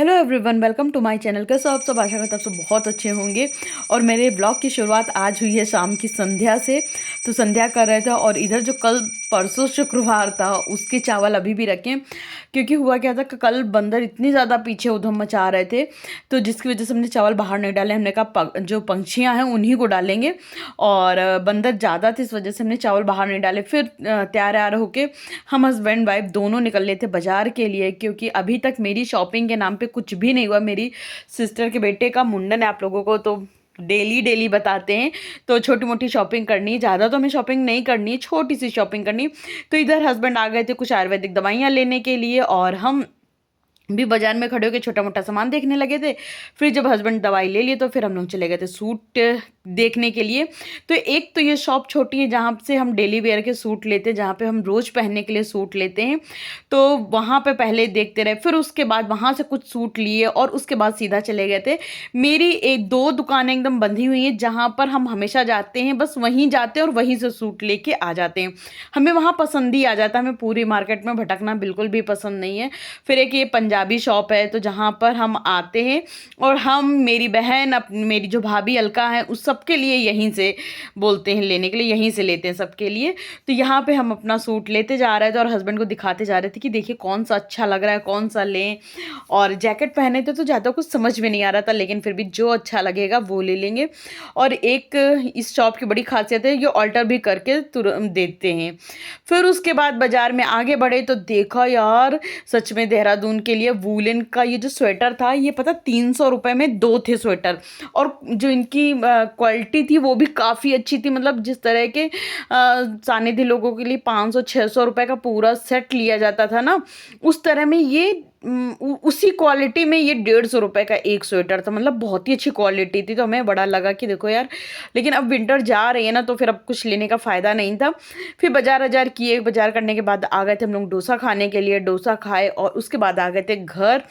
Hello everyone, welcome to my channel. कैसे हो आप सब? आशा करता आप सब बहुत अच्छे होंगे। और मेरे ब्लॉग की शुरुआत आज हुई है शाम की संध्या से। तो संध्या कर रहे थे और इधर जो कल परसों शुक्रवार था उसके चावल अभी भी रखें, क्योंकि हुआ क्या था कि कल बंदर इतनी ज़्यादा पीछे उधम मचा रहे थे, तो जिसकी वजह से हमने चावल बाहर नहीं डाले। हमने कहा जो पंछियाँ हैं उन्हीं को डालेंगे, और बंदर ज़्यादा थे इस वजह से हमने चावल बाहर नहीं डाले। फिर तैयार होके हम हस्बैंड वाइफ दोनों निकल लेते बाजार के लिए, क्योंकि अभी तक मेरी शॉपिंग के नाम पे कुछ भी नहीं हुआ। मेरी सिस्टर के बेटे का मुंडन है, आप लोगों को तो डेली डेली बताते हैं। तो छोटी मोटी शॉपिंग करनी, ज़्यादा तो हमें शॉपिंग नहीं करनी, छोटी सी शॉपिंग करनी। तो इधर हस्बैंड आ गए थे कुछ आयुर्वेदिक दवाइयाँ लेने के लिए, और हम भी बाजार में खड़े होकर छोटा मोटा सामान देखने लगे थे। फिर जब हस्बैंड दवाई ले लिए तो फिर हम लोग चले गए थे सूट देखने के लिए। तो एक तो ये शॉप छोटी है जहाँ से हम डेली वेयर के सूट लेते हैं, जहाँ पे हम रोज़ पहनने के लिए सूट लेते हैं। तो वहाँ पे पहले देखते रहे, फिर उसके बाद वहाँ से कुछ सूट लिए और उसके बाद सीधा चले गए थे। मेरी एक दो दुकानें एकदम बंधी हुई हैं जहाँ पर हम हमेशा जाते हैं, बस वहीं जाते हैं और वहीं से सूट लेके आ जाते हैं। हमें वहाँ पसंद ही आ जाता है, हमें पूरी मार्केट में भटकना बिल्कुल भी पसंद नहीं है। फिर एक ये पंजाबी शॉप है, तो जहाँ पर हम आते हैं और हम, मेरी बहन, मेरी जो भाभी अलका है, उस सबके लिए यहीं से बोलते हैं लेने के लिए, यहीं से लेते हैं सबके लिए। तो यहाँ पे हम अपना सूट लेते जा रहे थे और हस्बैंड को दिखाते जा रहे थे कि देखिए कौन सा अच्छा लग रहा है, कौन सा लें। और जैकेट पहने थे तो ज़्यादा कुछ समझ में नहीं आ रहा था, लेकिन फिर भी जो अच्छा लगेगा वो ले लेंगे। और एक इस शॉप की बड़ी खासियत है, ये ऑल्टर भी करके तुरंत देते हैं। फिर उसके बाद बाजार में आगे बढ़े तो देखा यार, सच में देहरादून के लिए वूलन का ये जो स्वेटर था, ये पता 300 रुपये में 2 थे स्वेटर। और जो इनकी क्वालिटी थी वो भी काफ़ी अच्छी थी, मतलब जिस तरह के सानिध्य लोगों के लिए 500-600 रुपये का पूरा सेट लिया जाता था ना, उस तरह में ये उसी क्वालिटी में ये 150 रुपये का एक स्वेटर था। मतलब बहुत ही अच्छी क्वालिटी थी। तो हमें बड़ा लगा कि देखो यार, लेकिन अब विंटर जा रही है ना, तो फिर अब कुछ लेने का फ़ायदा नहीं था। फिर बाजार किए, बाजार करने के बाद आ गए थे हम लोग डोसा खाने के लिए। डोसा खाए और उसके बाद आ गए थे घर।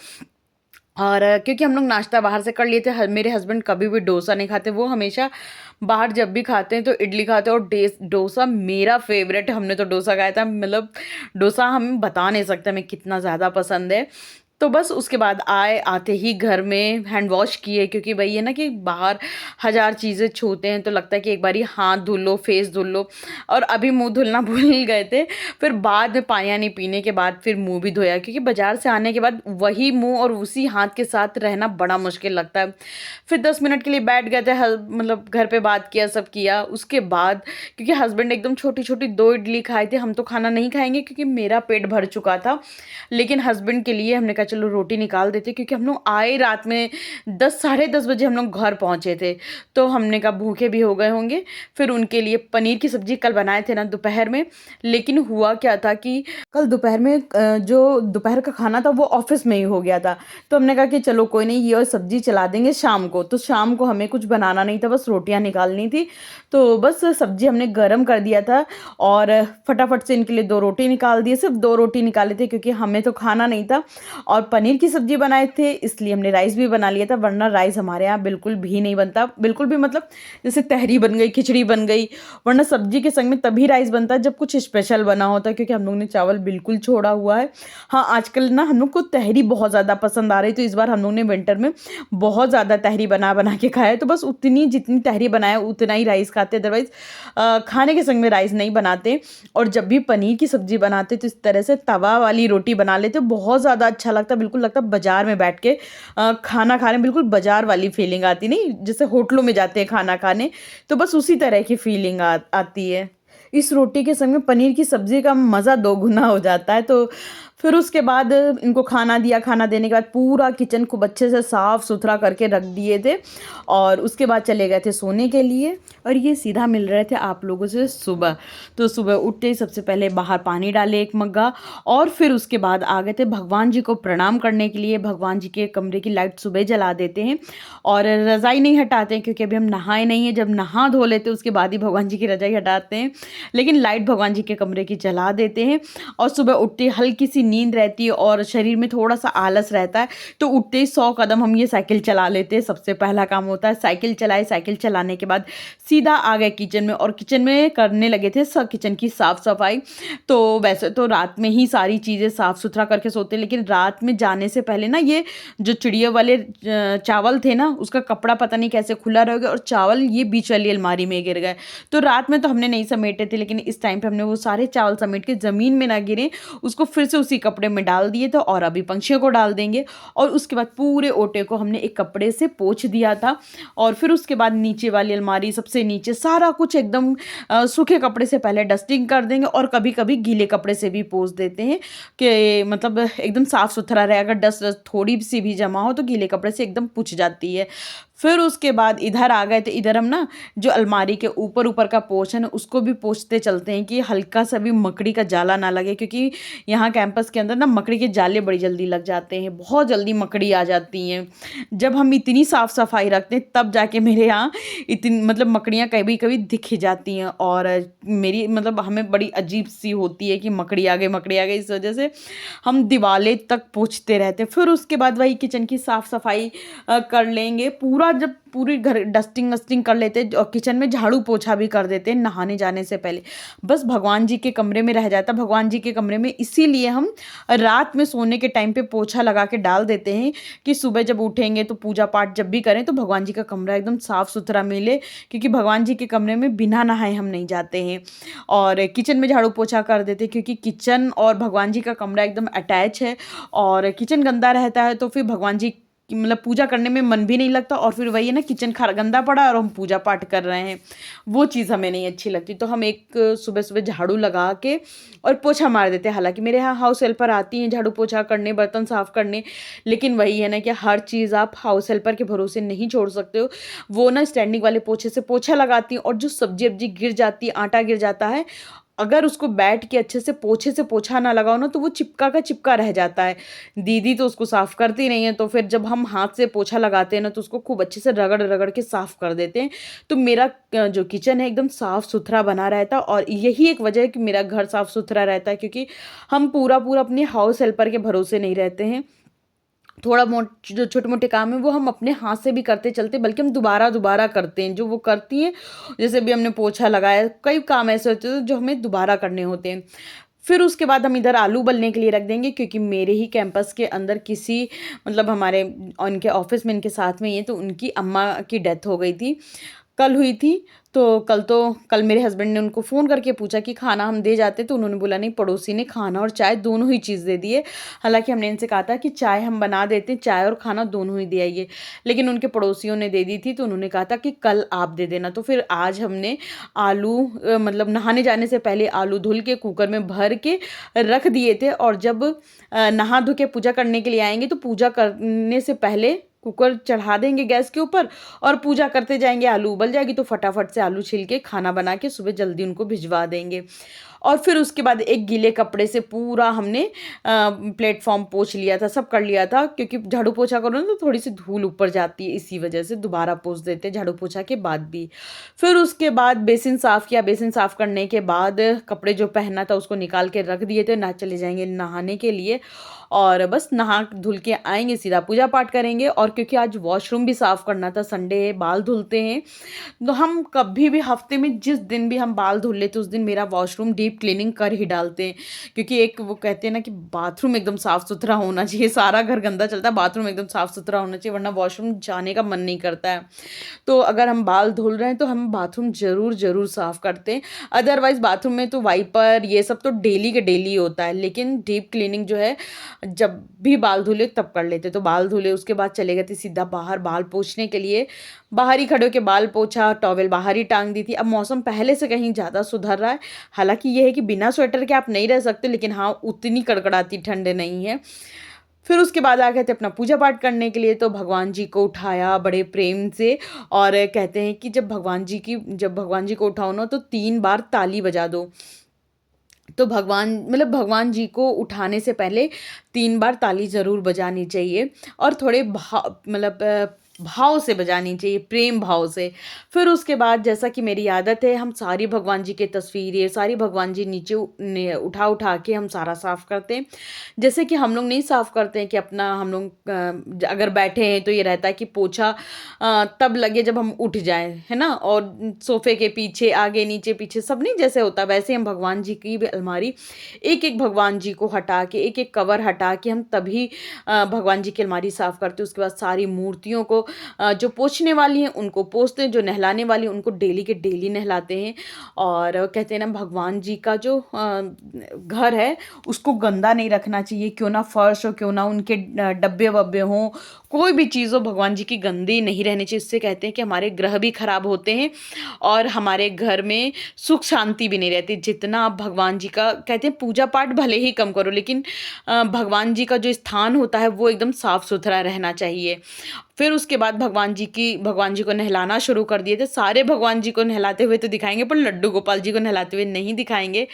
और क्योंकि हम लोग नाश्ता बाहर से कर लिए थे, मेरे हस्बैंड कभी भी डोसा नहीं खाते, वो हमेशा बाहर जब भी खाते हैं तो इडली खाते हैं। और डोसा मेरा फेवरेट है, हमने तो डोसा खाया था, मतलब डोसा हम बता नहीं सकते हमें कितना ज़्यादा पसंद है। तो बस उसके बाद आते ही घर में हैंड वॉश किए, क्योंकि भाई है ना कि बाहर हज़ार चीज़ें छूते हैं तो लगता है कि एक बार ही हाथ धुल लो, फेस धुल लो। और अभी मुंह धुलना भूल गए थे। फिर बाद में पानी पीने के बाद फिर मुंह भी धोया, क्योंकि बाजार से आने के बाद वही मुंह और उसी हाथ के साथ रहना बड़ा मुश्किल लगता है। फिर 10 मिनट के लिए बैठ गए थे, मतलब घर पे बात किया, सब किया। उसके बाद क्योंकि हस्बैंड एकदम छोटी छोटी 2 इडली खाए थे, हम तो खाना नहीं खाएंगे क्योंकि मेरा पेट भर चुका था। लेकिन हस्बैंड के लिए हमने कहा चलो रोटी निकाल देते, क्योंकि हम लोग आए रात में 10 साढ़े 10 बजे हम लोग घर पहुँचे थे। तो हमने कहा भूखे भी हो गए होंगे। फिर उनके लिए पनीर की सब्जी कल बनाए थे ना दोपहर में। लेकिन हुआ क्या था कि कल दोपहर में जो दोपहर का खाना था वो ऑफिस में ही हो गया था। तो हमने कहा कि चलो कोई नहीं, ये और सब्जी चला देंगे शाम को। तो शाम को हमें कुछ बनाना नहीं था, बस रोटियां निकालनी थी। तो बस सब्जी हमने गर्म कर दिया था और फटाफट से इनके लिए 2 रोटी निकाल दिए। सिर्फ 2 रोटी निकाले थे क्योंकि हमें तो खाना नहीं था। और पनीर की सब्जी बनाए थे, इसलिए हमने राइस भी बना लिया था, वरना राइस हमारे यहाँ बिल्कुल भी नहीं बनता, बिल्कुल भी। मतलब जैसे तहरी बन गई, खिचड़ी बन गई, वरना सब्जी के संग में तभी राइस बनता है जब कुछ स्पेशल बना होता है, क्योंकि हम लोग ने चावल बिल्कुल छोड़ा हुआ है। हाँ, आजकल ना हम लोग को तहरी बहुत ज़्यादा पसंद आ रही, तो इस बार हम लोग ने विंटर में बहुत ज़्यादा तहरी बना बना के खाया है। तो बस उतनी जितनी तहरी बनाए उतना ही राइस खाते, अदरवाइज़ खाने के संग में राइस नहीं बनाते। और जब भी पनीर की सब्जी बनाते तो इस तरह से तवा वाली रोटी बना लेते, बहुत ज़्यादा अच्छा लगता, बिल्कुल लगता बाजार में बैठ के खाना खाने, बिल्कुल बाजार वाली फीलिंग आती, नहीं जैसे होटलों में जाते हैं खाना खाने, तो बस उसी तरह की फीलिंग आती है। इस रोटी के संग में पनीर की सब्ज़ी का मज़ा दोगुना हो जाता है। तो फिर उसके बाद इनको खाना दिया, खाना देने के बाद पूरा किचन खूब अच्छे से साफ़ सुथरा करके रख दिए थे। और उसके बाद चले गए थे सोने के लिए। और ये सीधा मिल रहे थे आप लोगों से सुबह। तो सुबह उठते ही सबसे पहले बाहर पानी डाले 1 मग्गा, और फिर उसके बाद आ गए थे भगवान जी को प्रणाम करने के लिए। भगवान जी के कमरे की लाइट सुबह जला देते हैं और रज़ाई नहीं हटाते हैं, क्योंकि अभी हम नहाए नहीं हैं। जब नहा धो लेते हैं उसके बाद ही भगवान जी की रज़ाई हटाते हैं, लेकिन लाइट भगवान जी के कमरे की जला देते हैं। और सुबह उठते हल्की सी नींद रहती है और शरीर में थोड़ा-सा आलस रहता है, तो उठते ही 100 कदम हम ये साइकिल चला लेते हैं। सबसे पहला काम होता है साइकिल चलाए, साइकिल चलाने के बाद सीधा आ गए किचन में और किचन में करने लगे थे किचन की साफ-सफाई। तो वैसे तो रात में ही सारी चीज़ें साफ-सुथरा करके सोते हैं, लेकिन रात में जाने से पहले ना ये जो चिड़िया वाले चावल थे ना, उसका कपड़ा पता नहीं कैसे खुला रह गया और चावल ये बीच वाली अलमारी में गिर गए। तो रात में तो हमने नहीं समेटे थे, लेकिन इस टाइम पे हमने वो सारे चावल समेट के ज़मीन में ना गिरे, उसको फिर से उसी कपड़े में डाल दिए थे और अभी पंछियों को डाल देंगे। और उसके बाद पूरे ओटे को हमने एक कपड़े से पोंछ दिया था और फिर उसके बाद नीचे वाली अलमारी, सबसे नीचे सारा कुछ एकदम सूखे कपड़े से पहले डस्टिंग कर देंगे और कभी-कभी गीले कपड़े से भी पोंछ देते हैं कि मतलब एकदम साफ-सुथरा रहे। अगर डस्ट वस्ट थोड़ी-सी भी जमा हो तो गीले कपड़े से एकदम पुछ जाती है। फिर उसके बाद इधर आ गए, तो इधर हम ना जो अलमारी के ऊपर-ऊपर का पोर्शन है उसको भी पोंछते चलते हैं कि हल्का-सा भी मकड़ी का जाला ना लगे, क्योंकि यहाँ कैंपस के अंदर ना मकड़ी के जाले बड़ी जल्दी लग जाते हैं, बहुत जल्दी मकड़ी आ जाती हैं। जब हम इतनी साफ-सफाई रखते हैं तब जाके मेरे यहाँ इतनी मतलब मकड़ियाँ कभी-कभी दिख ही जाती हैं और मेरी मतलब हमें बड़ी अजीब-सी होती है कि मकड़ी आ गई, मकड़ी आ गई। इस वजह से हम दीवालें तक पोंछते रहते हैं। फिर उसके बाद वही किचन की साफ-सफाई कर लेंगे। पूरा जब पूरी घर डस्टिंग वस्टिंग कर लेते हैं और किचन में झाड़ू पोछा भी कर देते हैं नहाने जाने से पहले। बस भगवान जी के कमरे में रह जाता है। भगवान जी के कमरे में इसीलिए हम रात में सोने के टाइम पे पोछा लगा के डाल देते हैं कि सुबह जब उठेंगे तो पूजा पाठ जब भी करें तो भगवान जी का कमरा एकदम साफ-सुथरा मिले, क्योंकि भगवान जी के कमरे में बिना नहाए हम नहीं जाते हैं। और किचन में झाड़ू पोछा कर देते हैं, क्योंकि किचन और भगवान जी का कमरा एकदम अटैच है और किचन गंदा रहता है तो फिर भगवान जी की मतलब पूजा करने में मन भी नहीं लगता और फिर वही है ना, किचन गंदा पड़ा और हम पूजा पाठ कर रहे हैं, वो चीज़ हमें नहीं अच्छी लगती। तो हम एक सुबह-सुबह झाड़ू लगा के और पोछा मार देते हैं। हालाँकि मेरे यहाँ हाउस हेल्पर आती हैं झाड़ू पोछा करने, बर्तन साफ़ करने, लेकिन वही है ना कि हर चीज़ आप हाउस हेल्पर के भरोसे नहीं छोड़ सकते हो। वो ना स्टैंडिंग वाले पोछे से पोछा लगाती हैं और जो सब्ज़ी-वब्ज़ी गिर जाती है, आटा गिर जाता है, अगर उसको बैठ के अच्छे से पोछे से पोछा ना लगाओ ना तो वो चिपका का चिपका रह जाता है। दीदी तो उसको साफ़ करती नहीं है, तो फिर जब हम हाथ से पोछा लगाते हैं ना तो उसको खूब अच्छे से रगड़-रगड़ के साफ़ कर देते हैं। तो मेरा जो किचन है एकदम साफ़-सुथरा बना रहता है और यही एक वजह है कि मेरा घर साफ़-सुथरा रहता है, क्योंकि हम पूरा-पूरा अपने हाउस हेल्पर के भरोसे नहीं रहते हैं। थोड़ा मोट जो छोटे-मोटे काम हैं वो हम अपने हाथ से भी करते चलते, बल्कि हम दोबारा-दोबारा करते हैं। जो वो करती हैं, जैसे अभी हमने पोछा लगाया, कई काम ऐसे होते हैं जो हमें दोबारा करने होते हैं। फिर उसके बाद हम इधर आलू उबलने के लिए रख देंगे, क्योंकि मेरे ही कैंपस के अंदर किसी मतलब हमारे उनके ऑफ़िस में इनके साथ में ही है, तो उनकी अम्मा की डेथ हो गई थी। कल हुई थी, कल मेरे हस्बैंड ने उनको फ़ोन करके पूछा कि खाना हम दे जाते, तो उन्होंने बोला नहीं, पड़ोसी ने खाना और चाय दोनों ही चीज़ दे दी है। हालाँकि हमने इनसे कहा था कि चाय हम बना देते, चाय और खाना दोनों ही दे आइए, लेकिन उनके पड़ोसियों ने दे दी थी, तो उन्होंने कहा था कि कल आप दे देना। तो फिर आज हमने आलू मतलब नहाने जाने से पहले आलू धुल के कुकर में भर के रख दिए थे और जब नहा धो के पूजा करने के लिए आएँगे तो पूजा करने से पहले कुकर चढ़ा देंगे गैस के ऊपर और पूजा करते जाएँगे, आलू उबल जाएगी तो फटाफट से आलू छील के खाना बना के सुबह जल्दी उनको भिजवा देंगे। और फिर उसके बाद एक गीले कपड़े से पूरा हमने प्लेटफ़ॉर्म पोंछ लिया था, सब कर लिया था, क्योंकि झाड़ू पोछा करो ना तो थोड़ी-सी धूल ऊपर जाती है, इसी वजह से दोबारा पोंछ देते हैं झाड़ू पोछा के बाद भी। फिर उसके बाद बेसिन साफ़ किया, बेसिन साफ़ करने के बाद कपड़े जो पहना था उसको निकाल के रख दिए थे, ना चले जाएँगे नहाने के लिए और बस नहा धुल के आएँगे, सीधा पूजा पाठ करेंगे। और क्योंकि आज वॉशरूम भी साफ़ करना था, संडे है, बाल धुलते हैं, तो हम कभी भी हफ़्ते में जिस दिन भी हम बाल धुल लेते हैं, उस दिन मेरा वॉशरूम डीप क्लीनिंग कर ही डालते हैं, क्योंकि एक वो कहते हैं ना कि बाथरूम एकदम साफ़-सुथरा होना चाहिए, सारा घर गंदा चलता है, बाथरूम एकदम साफ़-सुथरा होना चाहिए, वरना वॉशरूम जाने का मन नहीं करता है। तो अगर हम बाल धुल रहे हैं तो हम बाथरूम ज़रूर साफ़ करते हैं। अदरवाइज़ बाथरूम में तो वाइपर ये सब तो डेली के डेली होता है, लेकिन डीप क्लीनिंग जो है जब भी बाल धुले तब कर लेते। तो बाल धुले उसके बाद चले गए थे सीधा बाहर बाल पोंछने के लिए। बाहर ही खड़े होके बाल पोंछा, टॉवेल बाहर ही टाँग दी थी। अब मौसम पहले से कहीं ज़्यादा सुधर रहा है। हालाँकि ये है कि बिना स्वेटर के आप नहीं रह सकते, लेकिन हाँ, उतनी कड़कड़ाती ठंड नहीं है। फिर उसके बाद आ गए थे अपना पूजा पाठ करने के लिए, तो भगवान जी को उठाया बड़े प्रेम से और कहते हैं कि जब भगवान जी को उठाओ ना तो 3 बार ताली बजा दो। तो भगवान जी को उठाने से पहले 3 बार ताली ज़रूर बजानी चाहिए और थोड़े भाव से बजानी चाहिए, प्रेम भाव से। फिर उसके बाद जैसा कि मेरी आदत है, हम सारी भगवान जी की तस्वीरें, सारी भगवान जी नीचे उठा के हम सारा साफ़ करते हैं। जैसे कि हम लोग नहीं साफ़ करते हैं कि अपना हम लोग अगर बैठे हैं तो ये रहता है कि पोछा तब लगे जब हम उठ जाएँ, है ना? और सोफ़े के पीछे, आगे, नीचे, पीछे सब नहीं जैसे होता, वैसे हम भगवान जी की भी अलमारी एक-एक भगवान जी को हटा के, एक-एक कवर हटा के हम तभी भगवान जी की अलमारी साफ़ करते हैं। उसके बाद सारी मूर्तियों को जो पोंछने वाली हैं उनको पोंछते हैं, जो नहलाने वाली हैं उनको डेली के डेली नहलाते हैं। और कहते हैं ना, भगवान जी का जो घर है उसको गंदा नहीं रखना चाहिए, क्यों ना फर्श हो, क्यों ना उनके डब्बे-वब्बे हों, कोई भी चीज़ हो भगवान जी की गंदी नहीं रहनी चाहिए। इससे कहते हैं कि हमारे ग्रह भी खराब होते हैं और हमारे घर में सुख शांति भी नहीं रहती। जितना आप भगवान जी का कहते हैं पूजा पाठ भले ही कम करो, लेकिन भगवान जी का जो स्थान होता है वो एकदम साफ-सुथरा रहना चाहिए। फिर उसके बाद भगवान जी को नहलाना शुरू कर दिए थे। सारे भगवान जी को नहलाते हुए तो दिखाएँगे, पर लड्डू गोपाल जी को नहलाते हुए नहीं दिखाएँगे,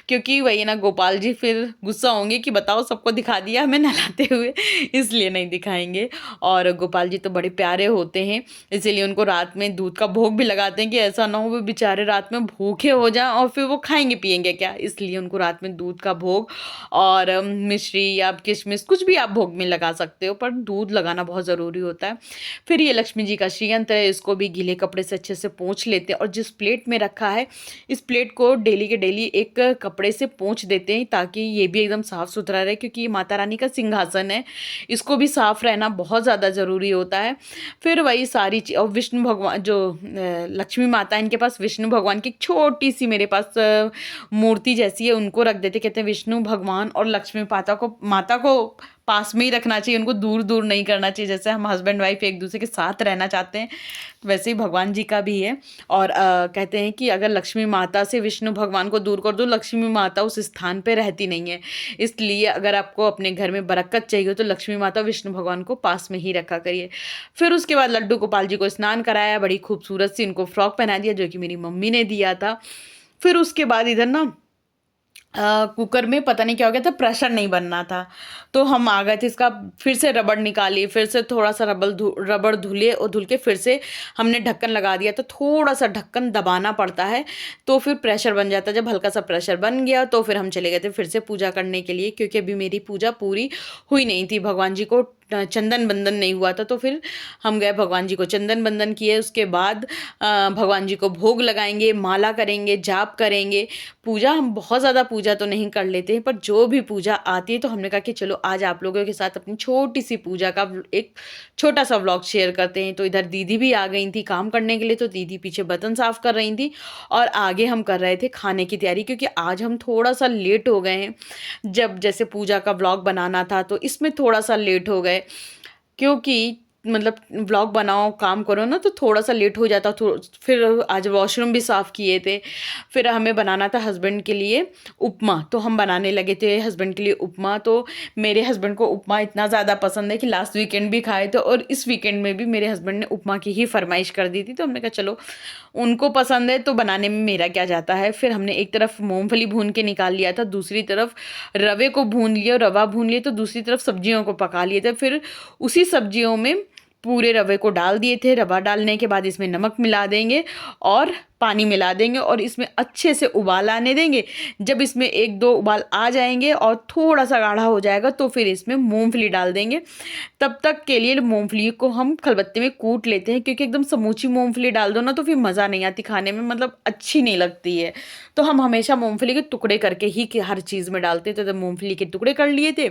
क्योंकि वही है ना, गोपाल जी फिर गुस्सा होंगे कि बताओ सबको दिखा दिया हमें नहलाते हुए, इसलिए नहीं दिखाएँगे। और गोपाल जी तो बड़े प्यारे होते हैं, इसीलिए उनको रात में दूध का भोग भी लगाते हैं कि ऐसा ना हो वो बेचारे रात में भूखे हो जाएँ और फिर वो खाएँगे पिएँगे क्या? इसलिए उनको रात में दूध का भोग और मिश्री या किशमिश कुछ भी आप भोग में लगा सकते हो, पर दूध लगाना बहुत ज़रूरी होता है। फिर ये लक्ष्मी जी का श्रीयंत्र है, इसको भी गीले कपड़े से अच्छे से पोंछ लेते हैं और जिस प्लेट में रखा है, इस प्लेट को डेली के डेली एक कपड़े से पोंछ देते हैं ताकि ये भी एकदम साफ-सुथरा रहे, क्योंकि ये माता रानी का सिंहासन है, इसको भी साफ रहना बहुत ज़्यादा ज़रूरी होता है। फिर वही सारी और विष्णु भगवान जो लक्ष्मी माता है, इनके पास विष्णु भगवान की एक छोटी-सी मेरे पास मूर्ति जैसी है, उनको रख देते। कहते हैं विष्णु भगवान और लक्ष्मी माता को पास में ही रखना चाहिए, उनको दूर-दूर नहीं करना चाहिए। जैसे हम हस्बैंड वाइफ एक-दूसरे के साथ रहना चाहते हैं, वैसे ही भगवान जी का भी है। और कहते हैं कि अगर लक्ष्मी माता से विष्णु भगवान को दूर कर दो, लक्ष्मी माता उस स्थान पे रहती नहीं है। इसलिए अगर आपको अपने घर में बरकत चाहिए तो लक्ष्मी माता, विष्णु भगवान को पास में ही रखा करिए। फिर उसके बाद लड्डू गोपाल जी को स्नान कराया, बड़ी खूबसूरत सी इनको फ्रॉक पहना दिया जो कि मेरी मम्मी ने दिया था। फिर उसके बाद इधर ना कुकर में पता नहीं क्या हो गया था, प्रेशर नहीं बनना था, तो हम आ गए थे। इसका फिर से रबड़ निकाली, फिर से थोड़ा-सा रबड़ धुले और धुल के फिर से हमने ढक्कन लगा दिया। तो थोड़ा-सा ढक्कन दबाना पड़ता है, तो फिर प्रेशर बन जाता है। जब हल्का-सा प्रेशर बन गया तो फिर हम चले गए थे फिर से पूजा करने के लिए, क्योंकि अभी मेरी पूजा पूरी हुई नहीं थी। भगवान जी को चंदन बंदन नहीं हुआ था, तो फिर हम गए भगवान जी को चंदन बंदन किए। उसके बाद भगवान जी को भोग लगाएँगे, माला करेंगे, जाप करेंगे। पूजा हम बहुत ज़्यादा पूजा तो नहीं कर लेते हैं, पर जो भी पूजा आती है तो हमने कहा कि चलो आज आप लोगों के साथ अपनी छोटी-सी पूजा का एक छोटा-सा व्लॉग शेयर करते हैं। तो इधर दीदी भी आ गई थी काम करने के लिए, तो दीदी पीछे बर्तन साफ़ कर रही थी और आगे हम कर रहे थे खाने की तैयारी, क्योंकि आज हम थोड़ा-सा लेट हो गए हैं। जब जैसे पूजा का व्लॉग बनाना था तो इसमें थोड़ा-सा लेट हो गए, क्योंकि मतलब व्लॉग बनाओ, काम करो ना, तो थोड़ा-सा लेट हो जाता। तो फिर आज वॉशरूम भी साफ़ किए थे। फिर हमें बनाना था हस्बैंड के लिए उपमा, तो हम बनाने लगे थे हस्बैंड के लिए उपमा। तो मेरे हस्बैंड को उपमा इतना ज़्यादा पसंद है कि लास्ट वीकेंड भी खाए थे और इस वीकेंड में भी मेरे हस्बैंड ने उपमा की ही फ़रमाइश कर दी थी। तो हमने कहा चलो उनको पसंद है तो बनाने में मेरा क्या जाता है। फिर हमने एक तरफ मूँगफली भून के निकाल लिया था, दूसरी तरफ रवे को भून लिया, रवा भून लिया, तो दूसरी तरफ सब्जियों को पका लिए थे। फिर उसी सब्जियों में पूरे रवे को डाल दिए थे। रवा डालने के बाद इसमें नमक मिला देंगे और पानी मिला देंगे और इसमें अच्छे से उबाल आने देंगे। जब इसमें 1-2 उबाल आ जाएँगे और थोड़ा-सा गाढ़ा हो जाएगा तो फिर इसमें मूँगफली डाल देंगे। तब तक के लिए मूँगफली को हम खलबत्ते में कूट लेते हैं, क्योंकि एकदम समूची मूँगफली डाल दो ना तो फिर मज़ा नहीं आती खाने में, मतलब अच्छी नहीं लगती है। तो हम हमेशा मूँगफली के टुकड़े करके ही हर चीज़ में डालते थे। तो मूँगफली के टुकड़े कर लिए थे,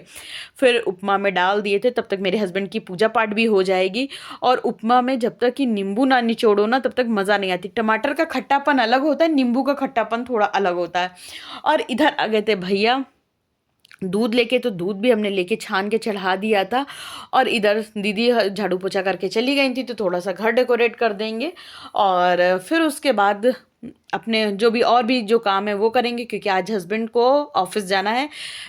फिर उपमा में डाल दिए थे। तब तक मेरे हस्बैंड की पूजा पाठ भी हो जाएगी। और उपमा में जब तक कि नींबू ना निचोड़ो ना तब तक मज़ा नहीं आती। टमाटर का खट्टापन अलग होता है, नींबू का खट्टापन थोड़ा अलग होता है। और इधर आ गए थे भैया दूध लेके, तो दूध भी हमने लेके छान के चढ़ा दिया था। और इधर दीदी झाड़ू पोछा करके चली गई थी, तो थोड़ा सा घर डेकोरेट कर देंगे। और फिर उसके बाद अपने जो भी और भी जो काम है वो करेंगे, क्योंकि आज हस्बैंड को ऑफिस जाना है।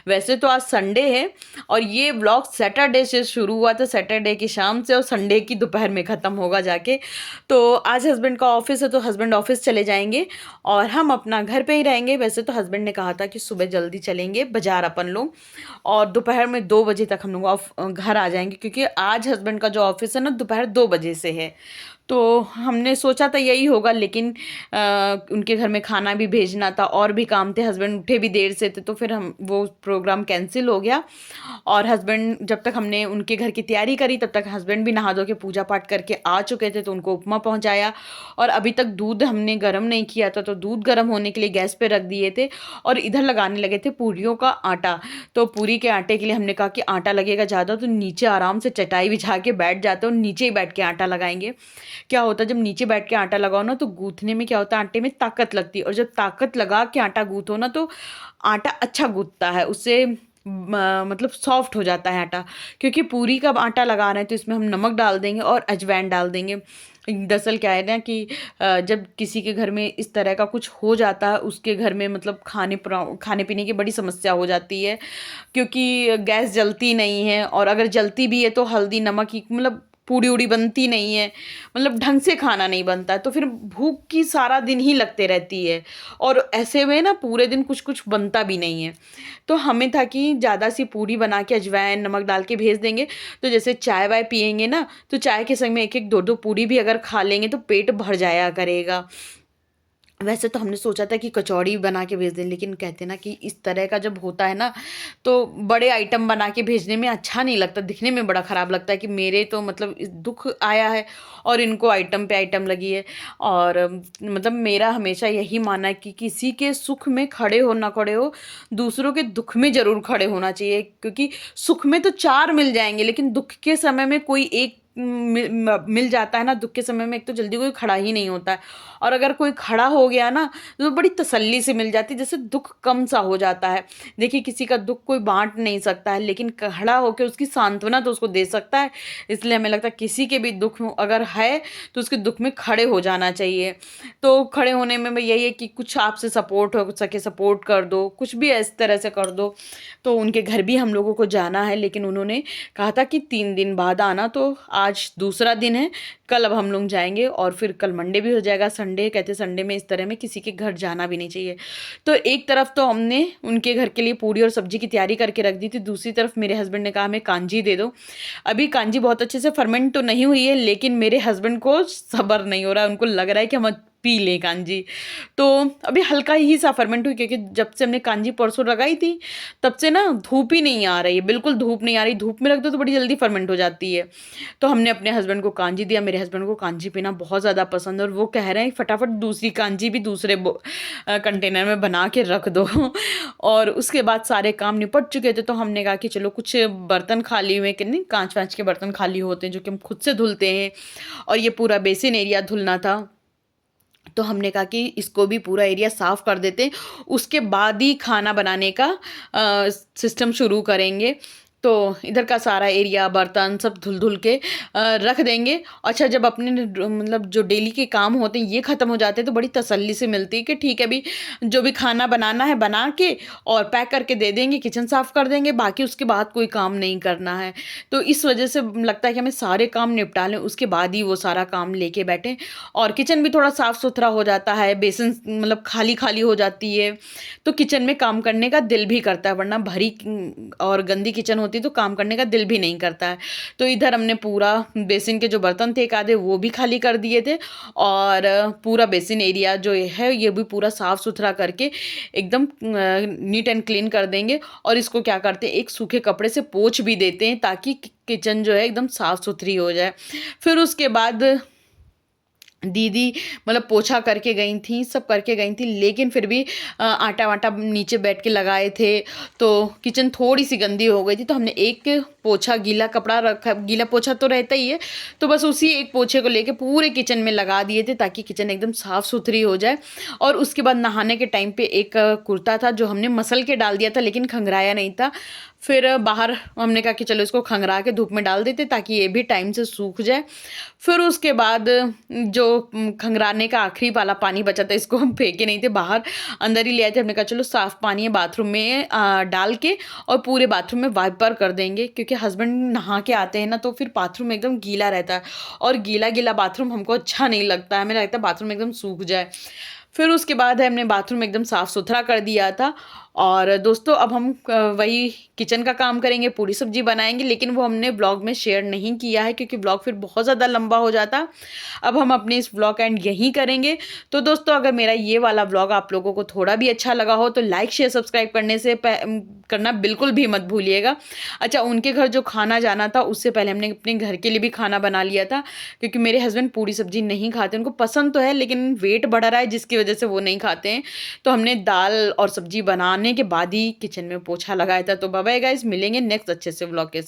वैसे तो आज संडे है और ये व्लॉग सैटरडे से शुरू हुआ था, सैटरडे की शाम से, और संडे की दोपहर में ख़त्म होगा जाके। तो आज हस्बैंड का ऑफिस है तो हस्बैंड ऑफिस चले जाएंगे और हम अपना घर पे ही रहेंगे। वैसे तो हस्बैंड ने कहा था कि सुबह जल्दी चलेंगे बाजार अपन लोग और दोपहर में 2 बजे तक हम लोग घर आ जाएंगे, क्योंकि आज हस्बैंड का जो ऑफिस है ना दोपहर 2 बजे से है। तो हमने सोचा था यही होगा, लेकिन उनके घर में खाना भी भेजना था और भी काम थे, हस्बैंड उठे भी देर से थे, तो फिर हम वो प्रोग्राम कैंसिल हो गया। और हस्बैंड जब तक हमने उनके घर की तैयारी करी तब तक हस्बैंड भी नहा धो के पूजा पाठ करके आ चुके थे, तो उनको उपमा पहुंचाया। और अभी तक दूध हमने गर्म नहीं किया था, तो दूध गर्म होने के लिए गैस पे रख दिए थे और इधर लगाने लगे थे पूरियों का आटा। तो पूरी के आटे के लिए हमने कहा कि आटा लगेगा ज़्यादा तो नीचे आराम से चटाई बिछा के बैठ जाते हैं और नीचे ही बैठ के आटा लगाएंगे। क्या होता है जब नीचे बैठ के आटा लगाओ ना तो गूंथने में क्या होता है, आटे में ताकत लगती है, और जब ताकत लगा के आटा गूंथो ना तो आटा अच्छा गूंथता है, उससे मतलब सॉफ्ट हो जाता है आटा। क्योंकि पूरी का आटा लगा रहे हैं तो इसमें हम नमक डाल देंगे और अजवाइन डाल देंगे। दरअसल क्या है ना कि जब किसी के घर में इस तरह का कुछ हो जाता है, उसके घर में मतलब खाने पीने की बड़ी समस्या हो जाती है, क्योंकि गैस जलती नहीं है, और अगर जलती भी है तो हल्दी नमक की मतलब पूड़ी उड़ी बनती नहीं है, मतलब ढंग से खाना नहीं बनता है, तो फिर भूख की सारा दिन ही लगते रहती है और ऐसे में ना पूरे दिन कुछ कुछ बनता भी नहीं है। तो हमें था कि ज़्यादा सी पूड़ी बना के अजवाइन नमक डाल के भेज देंगे, तो जैसे चाय वाय पियेंगे ना तो चाय के संग में एक एक दो दो पूड़ी भी अगर खा लेंगे तो पेट भर जाया करेगा। वैसे तो हमने सोचा था कि कचौड़ी बना के भेज दें, लेकिन कहते ना कि इस तरह का जब होता है ना तो बड़े आइटम बना के भेजने में अच्छा नहीं लगता, दिखने में बड़ा ख़राब लगता है कि मेरे तो मतलब दुख आया है और इनको आइटम पे आइटम लगी है। और मतलब मेरा हमेशा यही मानना है कि किसी के सुख में खड़े हो ना खड़े हो, दूसरों के दुख में ज़रूर खड़े होना चाहिए, क्योंकि सुख में तो चार मिल जाएंगे लेकिन दुख के समय में कोई एक मिल जाता है ना। दुख के समय में एक तो जल्दी कोई खड़ा ही नहीं होता है, और अगर कोई खड़ा हो गया ना तो बड़ी तसल्ली से मिल जाती है, जैसे दुख कम सा हो जाता है। देखिए किसी का दुख कोई बांट नहीं सकता है, लेकिन खड़ा होकर उसकी सांत्वना तो उसको दे सकता है। इसलिए हमें लगता है किसी के भी दुख अगर है तो उसके दुख में खड़े हो जाना चाहिए। तो खड़े होने में यही है कि कुछ आपसे सपोर्ट हो सके सपोर्ट कर दो, कुछ भी इस तरह से कर दो। तो उनके घर भी हम लोगों को जाना है, लेकिन उन्होंने कहा था कि 3 दिन बाद आना, तो आज दूसरा दिन है, कल अब हम लोग जाएंगे और फिर कल मंडे भी हो जाएगा। संडे कहते संडे में इस तरह में किसी के घर जाना भी नहीं चाहिए। तो एक तरफ तो हमने उनके घर के लिए पूड़ी और सब्जी की तैयारी करके रख दी थी, दूसरी तरफ मेरे हस्बैंड ने कहा हमें कांजी दे दो। अभी कांजी बहुत अच्छे से फर्मेंट तो नहीं हुई है, लेकिन मेरे हस्बैंड को सब्र नहीं हो रहा है, उनको लग रहा है कि हम पी लें कांजी। तो अभी हल्का ही सा फर्मेंट हुई, क्योंकि जब से हमने कांजी परसों लगाई थी तब से ना धूप ही नहीं आ रही है, बिल्कुल धूप नहीं आ रही। धूप में रख दो तो बड़ी जल्दी फर्मेंट हो जाती है। तो हमने अपने हस्बैंड को कांजी दिया, मेरे हस्बैंड को कांजी पीना बहुत ज़्यादा पसंद है और वो कह रहे हैं फटाफट दूसरी कांजी भी दूसरे कंटेनर में बना के रख दो। और उसके बाद सारे काम निपट चुके थे, तो हमने कहा कि चलो कुछ बर्तन खाली हुए कि नहीं, कांच वाँच के बर्तन खाली होते हैं जो कि हम खुद से धुलते हैं, और ये पूरा बेसिन एरिया धुलना था। तो हमने कहा कि इसको भी पूरा एरिया साफ़ कर देते हैं, उसके बाद ही खाना बनाने का सिस्टम शुरू करेंगे। तो इधर का सारा एरिया बर्तन सब धुल धुल के रख देंगे। अच्छा जब अपने मतलब जो डेली के काम होते हैं ये ख़त्म हो जाते हैं तो बड़ी तसल्ली से मिलती है कि ठीक है अभी जो भी खाना बनाना है बना के और पैक करके दे देंगे, किचन साफ़ कर देंगे, बाकी उसके बाद कोई काम नहीं करना है। तो इस वजह से लगता है कि हमें सारे काम निपटा लें उसके बाद ही वो सारा काम लेके बैठें। और किचन भी थोड़ा साफ़ सुथरा हो जाता है, बेसन मतलब खाली खाली हो जाती है, तो किचन में काम करने का दिल भी करता है, वरना भरी और गंदी किचन होती तो काम करने का दिल भी नहीं करता है। तो इधर हमने पूरा बेसिन के जो बर्तन थे एक आधे वो भी खाली कर दिए थे, और पूरा बेसिन एरिया जो है ये भी पूरा साफ़ सुथरा करके एकदम नीट एंड क्लीन कर देंगे। और इसको क्या करते हैं एक सूखे कपड़े से पोंछ भी देते हैं ताकि किचन जो है एकदम साफ़ सुथरी हो जाए। फिर उसके बाद दीदी मतलब पोछा करके गई थी, सब करके गई थी, लेकिन फिर भी आटा वाटा नीचे बैठ के लगाए थे तो किचन थोड़ी सी गंदी हो गई थी। तो हमने एक पोछा गीला कपड़ा रखा, गीला पोछा तो रहता ही है, तो बस उसी एक पोछे को लेके पूरे किचन में लगा दिए थे ताकि किचन एकदम साफ़ सुथरी हो जाए। और उसके बाद नहाने के टाइम पे एक कुर्ता था जो हमने मसल के डाल दिया था लेकिन खंगराया नहीं था, फिर बाहर हमने कहा कि चलो इसको खंगरा के धूप में डाल देते ताकि ये भी टाइम से सूख जाए। फिर उसके बाद जो खंगराने का आखिरी वाला पानी बचा था इसको हम फेंके नहीं थे, बाहर अंदर ही ले आए थे। हमने कहा चलो साफ़ पानी है बाथरूम में डाल के और पूरे बाथरूम में वाइपर कर देंगे, क्योंकि हस्बैंड नहा के आते हैं ना तो फिर बाथरूम एकदम गीला रहता है और गीला गीला बाथरूम हमको अच्छा नहीं लगता है, हमें लगता है बाथरूम एकदम सूख जाए। फिर उसके बाद है हमने बाथरूम एकदम साफ़ सुथरा कर दिया था। और दोस्तों अब हम वही किचन का काम करेंगे, पूरी सब्जी बनाएंगे, लेकिन वो हमने ब्लॉग में शेयर नहीं किया है क्योंकि ब्लॉग फिर बहुत ज़्यादा लंबा हो जाता। अब हम अपने इस ब्लॉग एंड यहीं करेंगे। तो दोस्तों अगर मेरा ये वाला ब्लॉग आप लोगों को थोड़ा भी अच्छा लगा हो तो लाइक शेयर सब्सक्राइब करना बिल्कुल भी मत भूलिएगा। अच्छा, उनके घर जो खाना जाना था उससे पहले हमने अपने घर के लिए भी खाना बना लिया था, क्योंकि मेरे हस्बैंड पूरी सब्जी नहीं खाते, उनको पसंद तो है लेकिन वेट बढ़ रहा है जिसकी वजह से वो नहीं खाते हैं। तो हमने दाल और सब्जी बनाने के बाद ही किचन में पोछा लगाया था। तो बाय बाय गाइस, मिलेंगे नेक्स्ट अच्छे से व्लॉग के साथ।